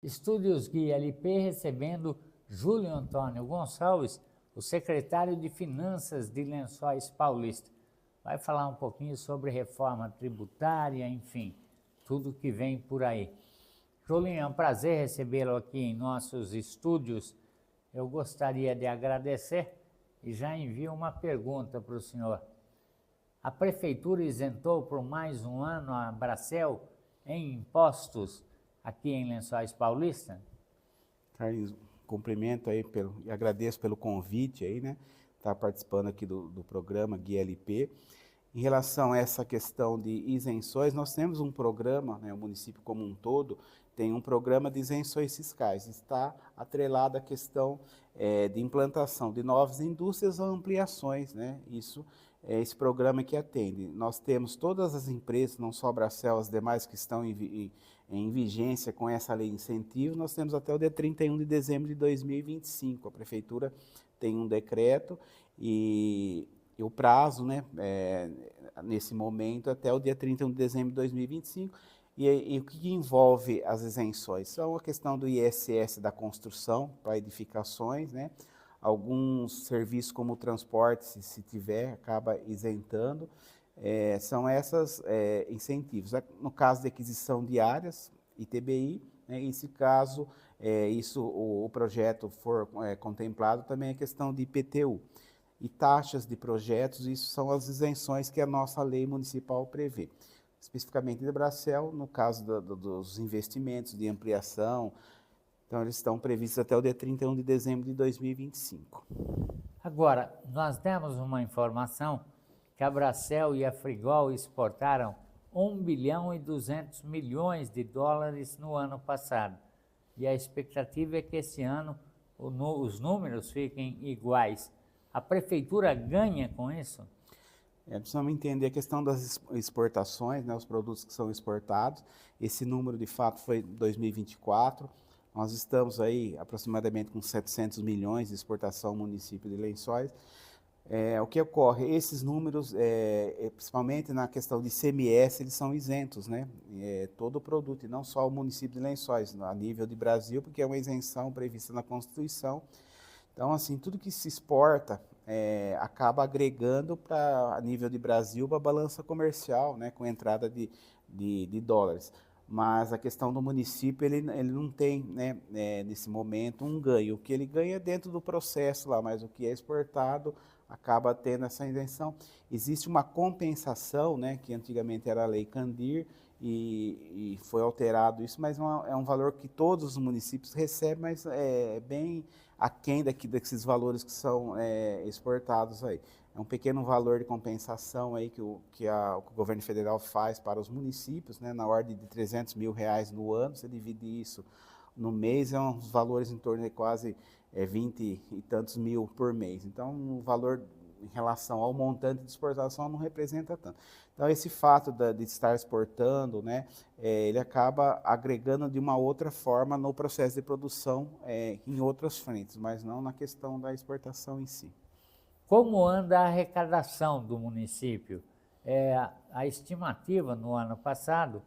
Estúdios Guia LP recebendo Júlio Antônio Gonçalves, o secretário de Finanças de Lençóis Paulista. Vai falar um pouquinho sobre reforma tributária, enfim, tudo que vem por aí. Julinho, é um prazer recebê-lo aqui em nossos estúdios. Eu gostaria de agradecer e já envio uma pergunta para o senhor. A Prefeitura isentou por mais um ano a Bracel em impostos aqui em Lençóis Paulista? Carlinhos, cumprimento aí e agradeço pelo convite aí, né? Estar participando aqui do programa Guia LP. Em relação a essa questão de isenções, nós temos um programa, né, o município como um todo tem um programa de isenções fiscais. Está atrelado à questão de implantação de novas indústrias ou ampliações, né? Isso é esse programa que atende. Nós temos todas as empresas, não só a Bracel, as demais que estão em vigência com essa lei de incentivo, nós temos até o dia 31 de dezembro de 2025. A Prefeitura tem um decreto e o prazo, né, nesse momento, até o dia 31 de dezembro de 2025. E o que envolve as isenções? São a questão do ISS da construção para edificações, né? Alguns serviços como o transporte, se tiver, acaba isentando. São esses incentivos. No caso de aquisição de áreas, ITBI, né, nesse caso, o projeto for contemplado, também a questão de IPTU. E taxas de projetos, isso são as isenções que a nossa lei municipal prevê. Especificamente de Bracel, no caso dos investimentos de ampliação, então eles estão previstos até o dia 31 de dezembro de 2025. Agora, nós demos uma informação que a Bracel e a Frigol exportaram 1 bilhão e 200 milhões de dólares no ano passado. E a expectativa é que esse ano os números fiquem iguais. A Prefeitura ganha com isso? Precisamos entender a questão das exportações, né, os produtos que são exportados. Esse número, de fato, foi 2024. Nós estamos aí aproximadamente com 700 milhões de exportação no município de Lençóis. O que ocorre? Esses números, principalmente na questão de ICMS, eles são isentos, né? Todo o produto, e não só o município de Lençóis, a nível de Brasil, porque é uma isenção prevista na Constituição. Então, assim, tudo que se exporta acaba agregando a nível de Brasil para a balança comercial, né, com entrada de dólares. Mas a questão do município, ele não tem, né, nesse momento, um ganho. O que ele ganha é dentro do processo lá, mas o que é exportado acaba tendo essa isenção. Existe uma compensação, né, que antigamente era a Lei Candir, e foi alterado isso, mas é um valor que todos os municípios recebem, mas é bem aquém desses valores que são exportados aí. É um pequeno valor de compensação aí que o governo federal faz para os municípios, né, na ordem de R$300 mil no ano. Você divide isso no mês, é uns valores em torno de quase 20 e tantos mil por mês. Então, o valor em relação ao montante de exportação não representa tanto. Então, esse fato de estar exportando, né, ele acaba agregando de uma outra forma no processo de produção em outras frentes, mas não na questão da exportação em si. Como anda a arrecadação do município? A estimativa no ano passado,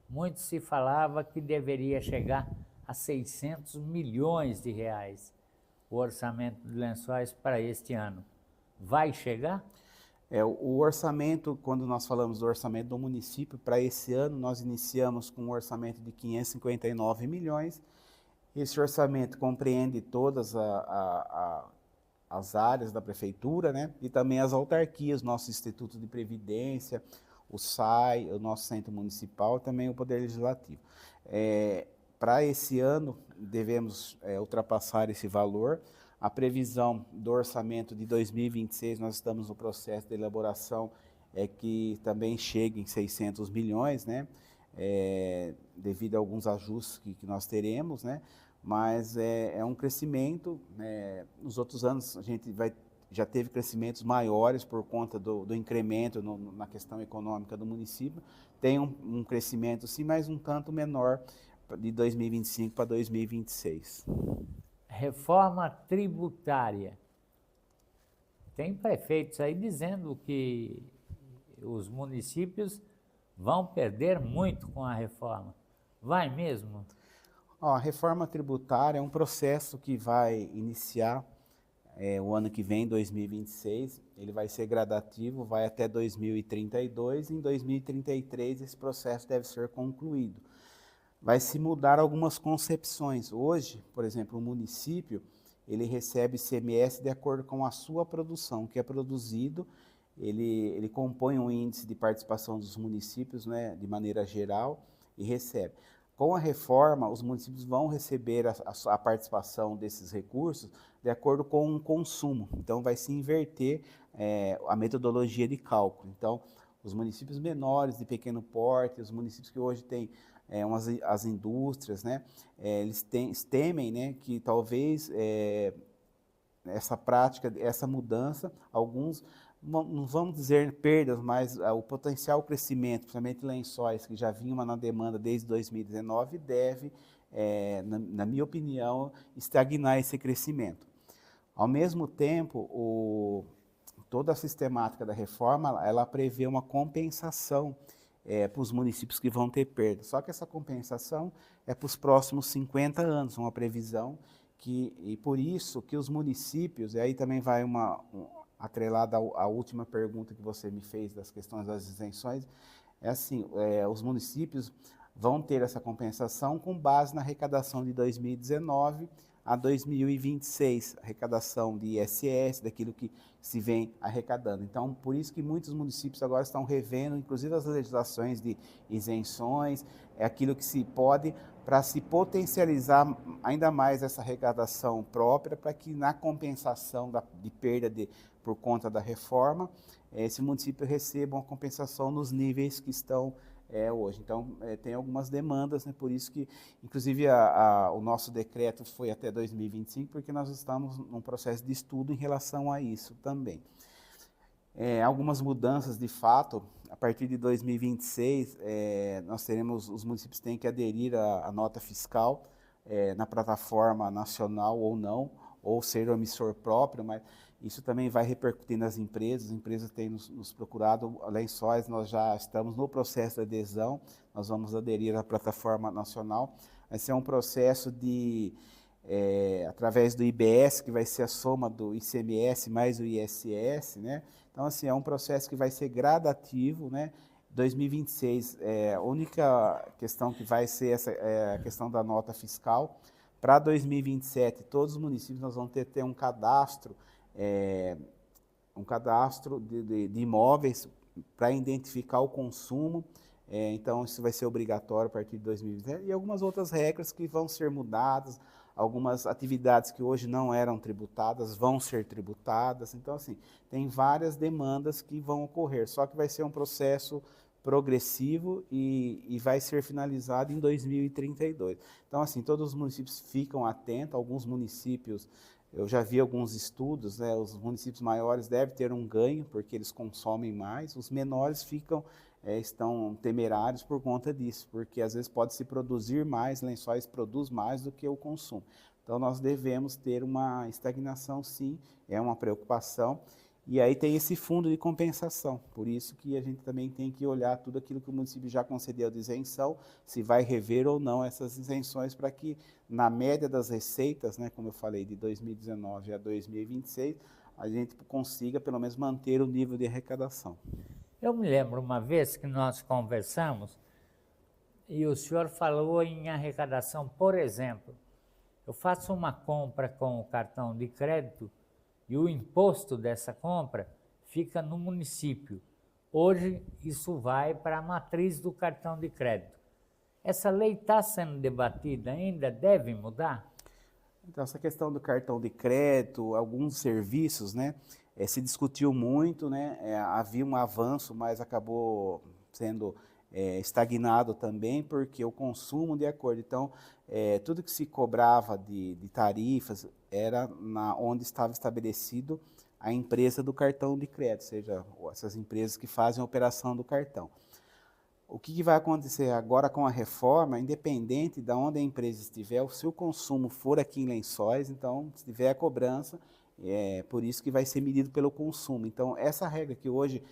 muito se falava que deveria chegar a 600 milhões de reais o orçamento de Lençóis para este ano. Vai chegar? O orçamento, quando nós falamos do orçamento do município, para esse ano nós iniciamos com um orçamento de 559 milhões. Esse orçamento compreende todas as áreas da prefeitura, né? E também as autarquias, nosso Instituto de Previdência, o SAI, o nosso Centro Municipal e também o Poder Legislativo. Para esse ano, devemos ultrapassar esse valor. A previsão do orçamento de 2026, nós estamos no processo de elaboração, que também chegue em 600 milhões, né? Devido a alguns ajustes que nós teremos, né? Mas é um crescimento, né? Nos outros anos a gente já teve crescimentos maiores por conta do incremento na questão econômica do município. Tem um crescimento sim, mas um tanto menor de 2025 para 2026. Reforma tributária. Tem prefeitos aí dizendo que os municípios vão perder muito com a reforma. Vai mesmo? Ó, a reforma tributária é um processo que vai iniciar o ano que vem, 2026, ele vai ser gradativo, vai até 2032, e em 2033 esse processo deve ser concluído. Vai se mudar algumas concepções. Hoje, por exemplo, o município, ele recebe ICMS de acordo com a sua produção, o que é produzido, ele compõe um índice de participação dos municípios, né, de maneira geral, e recebe. Com a reforma, os municípios vão receber a participação desses recursos de acordo com o consumo. Então, vai se inverter a metodologia de cálculo. Então, os municípios menores, de pequeno porte, os municípios que hoje têm as indústrias, né, eles temem, né, que talvez essa prática, essa mudança, alguns, não vamos dizer perdas, mas o potencial crescimento, principalmente Lençóis, que já vinha na demanda desde 2019, deve, na minha opinião, estagnar esse crescimento. Ao mesmo tempo, toda a sistemática da reforma, ela prevê uma compensação para os municípios que vão ter perda. Só que essa compensação é para os próximos 50 anos, uma previsão e por isso que os municípios, e aí também vai atrelada à última pergunta que você me fez das questões das isenções, é assim, os municípios vão ter essa compensação com base na arrecadação de 2019 a 2026, arrecadação de ISS, daquilo que se vem arrecadando. Então, por isso que muitos municípios agora estão revendo, inclusive as legislações de isenções, aquilo que se pode, para se potencializar ainda mais essa arrecadação própria, para que na compensação de perda por conta da reforma, esse município receba uma compensação nos níveis que estão hoje. Então, tem algumas demandas, né, por isso que, inclusive, o nosso decreto foi até 2025, porque nós estamos num processo de estudo em relação a isso também. Algumas mudanças, de fato, a partir de 2026, os municípios têm que aderir à nota fiscal na plataforma nacional ou não, ou ser o emissor próprio, mas isso também vai repercutir nas empresas. As empresas têm nos procurado, Lençóis, nós já estamos no processo de adesão, nós vamos aderir à plataforma nacional. Vai ser um processo através do IBS, que vai ser a soma do ICMS mais o ISS, né? Então, assim, é um processo que vai ser gradativo, né? 2026, a única questão que vai ser a questão da nota fiscal. Para 2027, todos os municípios nós vamos ter um cadastro, de imóveis para identificar o consumo. Então, isso vai ser obrigatório a partir de 2027. E algumas outras regras que vão ser mudadas, algumas atividades que hoje não eram tributadas vão ser tributadas. Então, assim, tem várias demandas que vão ocorrer, só que vai ser um processo progressivo e vai ser finalizado em 2032. Então, assim, todos os municípios ficam atentos, alguns municípios, eu já vi alguns estudos, né, os municípios maiores devem ter um ganho, porque eles consomem mais, os menores estão temerários por conta disso, porque às vezes pode se produzir mais, Lençóis produz mais do que o consumo. Então, nós devemos ter uma estagnação, sim, é uma preocupação. E aí tem esse fundo de compensação, por isso que a gente também tem que olhar tudo aquilo que o município já concedeu de isenção, se vai rever ou não essas isenções, para que na média das receitas, né, como eu falei, de 2019 a 2026, a gente consiga pelo menos manter o nível de arrecadação. Eu me lembro uma vez que nós conversamos e o senhor falou em arrecadação, por exemplo, eu faço uma compra com o cartão de crédito e o imposto dessa compra fica no município. Hoje, isso vai para a matriz do cartão de crédito. Essa lei está sendo debatida ainda? Deve mudar? Então, essa questão do cartão de crédito, alguns serviços, né, se discutiu muito, né, havia um avanço, mas acabou sendo estagnado também, porque o consumo de acordo. Então, tudo que se cobrava de tarifas era onde estava estabelecido a empresa do cartão de crédito, ou seja, essas empresas que fazem a operação do cartão. O que vai acontecer agora com a reforma, independente de onde a empresa estiver, se o consumo for aqui em Lençóis, então, se tiver a cobrança, por isso que vai ser medido pelo consumo. Então, essa regra que hoje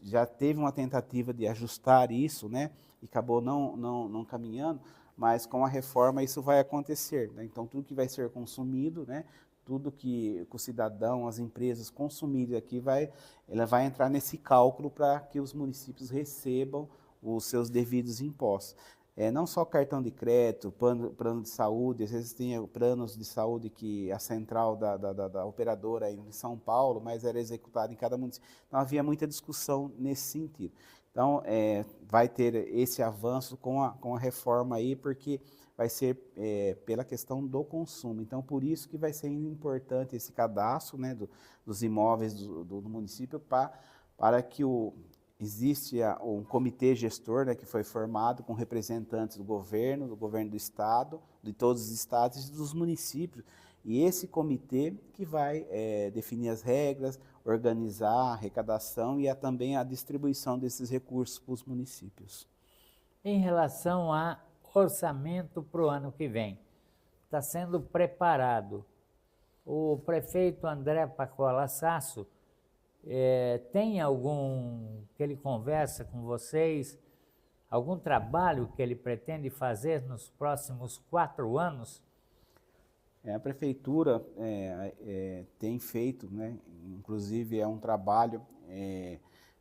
já teve uma tentativa de ajustar isso, né, e acabou não caminhando, mas com a reforma isso vai acontecer, né? Então, tudo que vai ser consumido, né, tudo que o cidadão, as empresas consumirem aqui, ela vai entrar nesse cálculo para que os municípios recebam os seus devidos impostos. Não só cartão de crédito, plano de saúde, às vezes tem planos de saúde que a central da operadora em São Paulo, mas era executada em cada município. Então havia muita discussão nesse sentido. Então vai ter esse avanço com a reforma aí, porque vai ser pela questão do consumo. Então por isso que vai ser importante esse cadastro, né, dos imóveis do município para que existe um comitê gestor, né, que foi formado com representantes do governo do estado, de todos os estados e dos municípios. E esse comitê que vai definir as regras, organizar a arrecadação e também a distribuição desses recursos para os municípios. Em relação a orçamento para o ano que vem, está sendo preparado. O prefeito André Pacola Sasso tem algum que ele conversa com vocês, algum trabalho que ele pretende fazer nos próximos 4 anos? A prefeitura tem feito, né, inclusive é um trabalho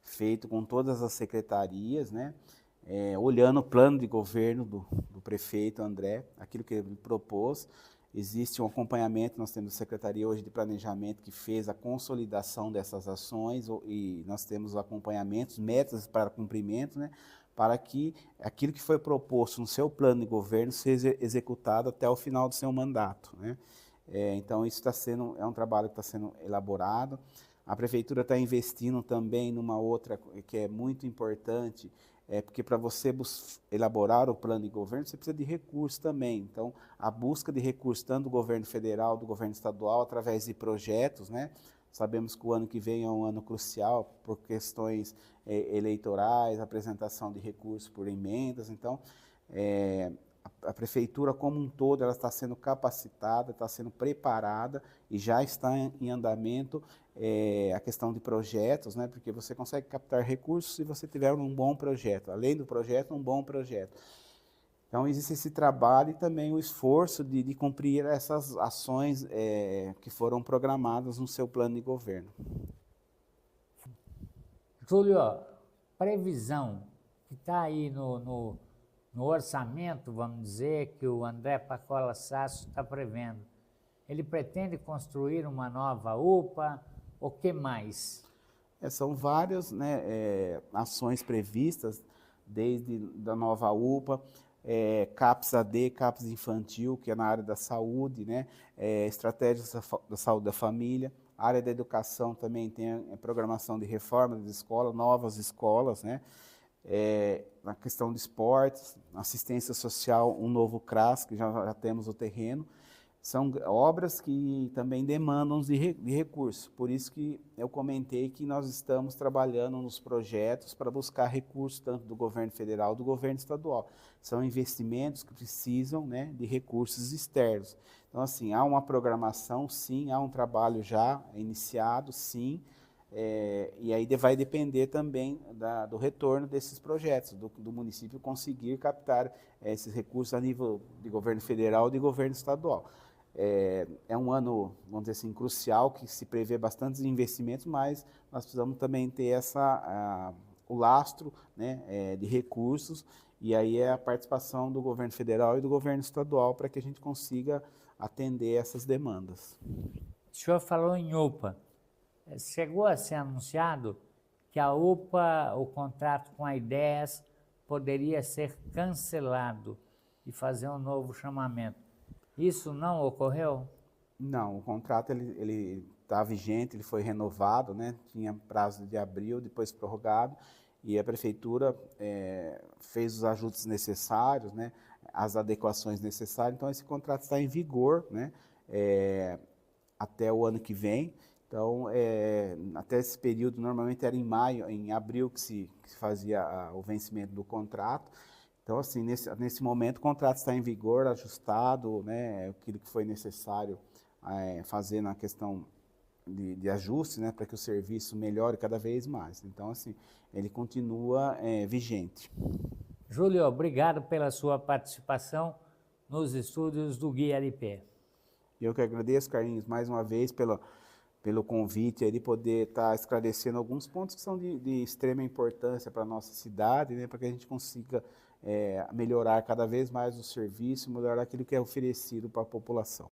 feito com todas as secretarias, né, olhando o plano de governo do prefeito André, aquilo que ele propôs. Existe um acompanhamento, nós temos a Secretaria hoje de Planejamento que fez a consolidação dessas ações e nós temos acompanhamentos, metas para cumprimento, né, para que aquilo que foi proposto no seu plano de governo seja executado até o final do seu mandato, né. Então isso é um trabalho que está sendo elaborado. A Prefeitura está investindo também numa outra que é muito importante, porque para você elaborar o plano de governo, você precisa de recursos também. Então, a busca de recursos, tanto do governo federal, do governo estadual, através de projetos, né? Sabemos que o ano que vem é um ano crucial por questões eleitorais, apresentação de recursos por emendas. Então, a prefeitura como um todo, ela está sendo capacitada, está sendo preparada e já está em andamento a questão de projetos, né? Porque você consegue captar recursos se você tiver um bom projeto, além do projeto, um bom projeto. Então existe esse trabalho e também o esforço de cumprir essas ações que foram programadas no seu plano de governo. Júlio, previsão que está aí no orçamento, vamos dizer, que o André Pacola Sasso está prevendo. Ele pretende construir uma nova UPA, o que mais? São várias, né, ações previstas, desde da nova UPA, CAPS AD, CAPS infantil, que é na área da saúde, né, estratégias da saúde da família. A área da educação também tem a programação de reforma das escolas, novas escolas, né, na questão de esportes, assistência social, um novo CRAS, que já temos o terreno. São obras que também demandam de recursos, por isso que eu comentei que nós estamos trabalhando nos projetos para buscar recursos tanto do governo federal do governo estadual. São investimentos que precisam, né, de recursos externos. Então, assim, há uma programação, sim, há um trabalho já iniciado, sim, e aí vai depender também do retorno desses projetos, do município conseguir captar esses recursos a nível de governo federal e de governo estadual. É um ano, vamos dizer assim, crucial, que se prevê bastantes investimentos, mas nós precisamos também ter o lastro, né, de recursos, e aí é a participação do governo federal e do governo estadual para que a gente consiga atender essas demandas. O senhor falou em UPA. Chegou a ser anunciado que a UPA, o contrato com a Ideias, poderia ser cancelado e fazer um novo chamamento. Isso não ocorreu? Não, o contrato ele está vigente, ele foi renovado, né? Tinha prazo de abril, depois prorrogado, e a prefeitura fez os ajustes necessários, né? As adequações necessárias, então esse contrato está em vigor, né? Até o ano que vem. Então, até esse período, normalmente era em abril que se fazia o vencimento do contrato. Então, assim, nesse momento o contrato está em vigor, ajustado, né, aquilo que foi necessário fazer na questão de ajuste, né, para que o serviço melhore cada vez mais. Então, assim, ele continua vigente. Júlio, obrigado pela sua participação nos estúdios do Guia LP. Eu que agradeço, Carlinhos, mais uma vez pelo convite aí de poder estar esclarecendo alguns pontos que são de extrema importância para a nossa cidade, né, para que a gente consiga melhorar cada vez mais o serviço, melhorar aquilo que é oferecido para a população.